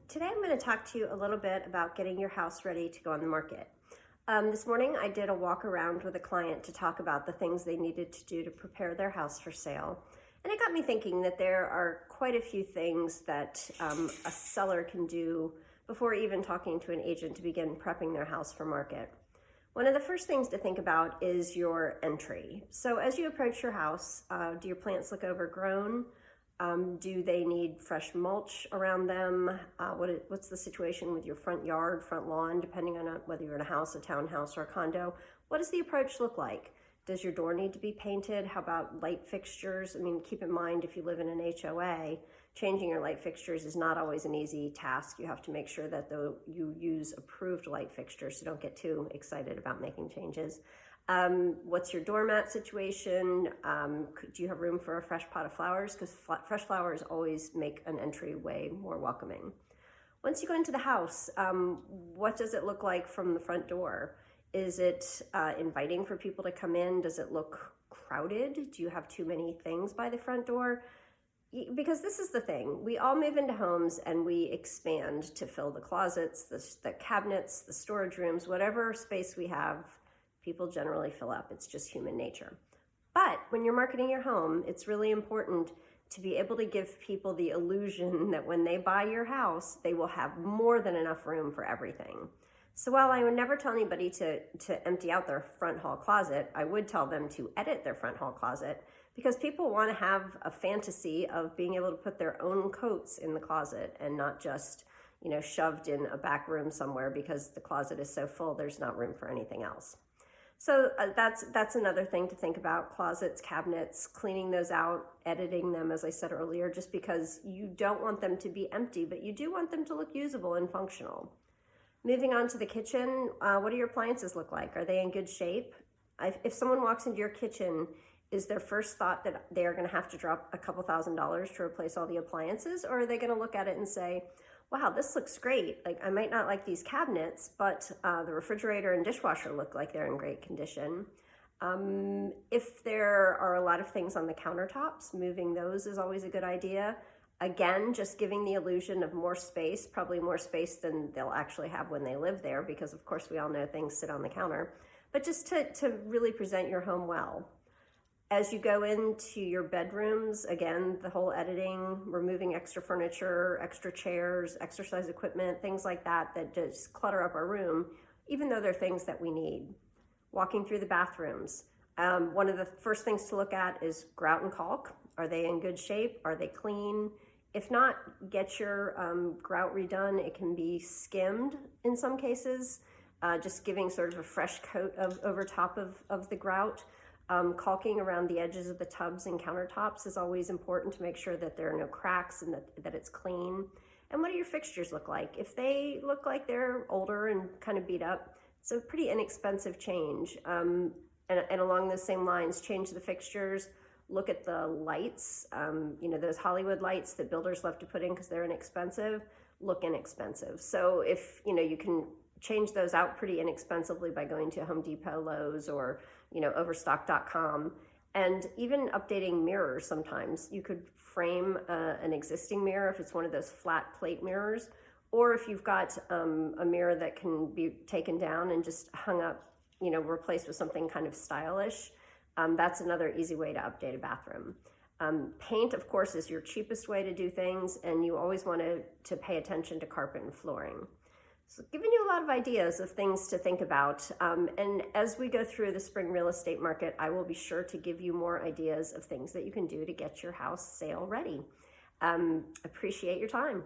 Today I'm going to talk to you a little bit about getting your house ready to go on the market. This morning I did a walk around with a client to talk about the things they needed to do to prepare their house for sale. And it got me thinking that there are quite a few things that a seller can do before even talking to an agent to begin prepping their house for market. One of the first things to think about is your entry. So as you approach your house, do your plants look overgrown? Do they need fresh mulch around them? What's the situation with your front yard, front lawn, depending on whether you're in a house, a townhouse, or a condo? What does the approach look like? Does your door need to be painted? How about light fixtures? I mean, keep in mind, if you live in an HOA, changing your light fixtures is not always an easy task. You have to make sure that you use approved light fixtures, so don't get too excited about making changes. What's your doormat situation? Do you have room for a fresh pot of flowers? Because fresh flowers always make an entryway more welcoming. Once you go into the house, what does it look like from the front door? Is it inviting for people to come in? Does it look crowded? Do you have too many things by the front door? Because this is the thing, we all move into homes and we expand to fill the closets, the cabinets, the storage rooms, whatever space we have, people generally fill up. It's just human nature. But when you're marketing your home, it's really important to be able to give people the illusion that when they buy your house, they will have more than enough room for everything. So while I would never tell anybody to empty out their front hall closet, I would tell them to edit their front hall closet, because people want to have a fantasy of being able to put their own coats in the closet and not just, shoved in a back room somewhere because the closet is so full there's not room for anything else. So that's another thing to think about: closets, cabinets, cleaning those out, editing them, as I said earlier, just because you don't want them to be empty, but you do want them to look usable and functional. Moving on to the kitchen, what do your appliances look like? Are they in good shape? If someone walks into your kitchen, is their first thought that they are going to have to drop a couple $1,000s to replace all the appliances? Or are they going to look at it and say, wow, this looks great. Like, I might not like these cabinets, but the refrigerator and dishwasher look like they're in great condition. If there are a lot of things on the countertops, moving those is always a good idea. Again, just giving the illusion of more space, probably more space than they'll actually have when they live there, because of course we all know things sit on the counter, but just to really present your home well. As you go into your bedrooms, again, the whole editing, removing extra furniture, extra chairs, exercise equipment, things like that just clutter up our room, even though they're things that we need. Walking through the bathrooms. One of the first things to look at is grout and caulk. Are they in good shape? Are they clean? If not, get your grout redone. It can be skimmed in some cases, just giving sort of a fresh coat over top of the grout. Caulking around the edges of the tubs and countertops is always important to make sure that there are no cracks and that it's clean. And what do your fixtures look like? If they look like they're older and kind of beat up, it's a pretty inexpensive change. And along those same lines, change the fixtures. Look at the lights, those Hollywood lights that builders love to put in because they're inexpensive, look inexpensive. So if, you can change those out pretty inexpensively by going to Home Depot, Lowe's, or, Overstock.com. And even updating mirrors sometimes. You could frame an existing mirror if it's one of those flat plate mirrors, or if you've got a mirror that can be taken down and just hung up, replaced with something kind of stylish. That's another easy way to update a bathroom. Paint, of course, is your cheapest way to do things, and you always want to pay attention to carpet and flooring. So giving you a lot of ideas of things to think about. And as we go through the spring real estate market, I will be sure to give you more ideas of things that you can do to get your house sale ready. Appreciate your time.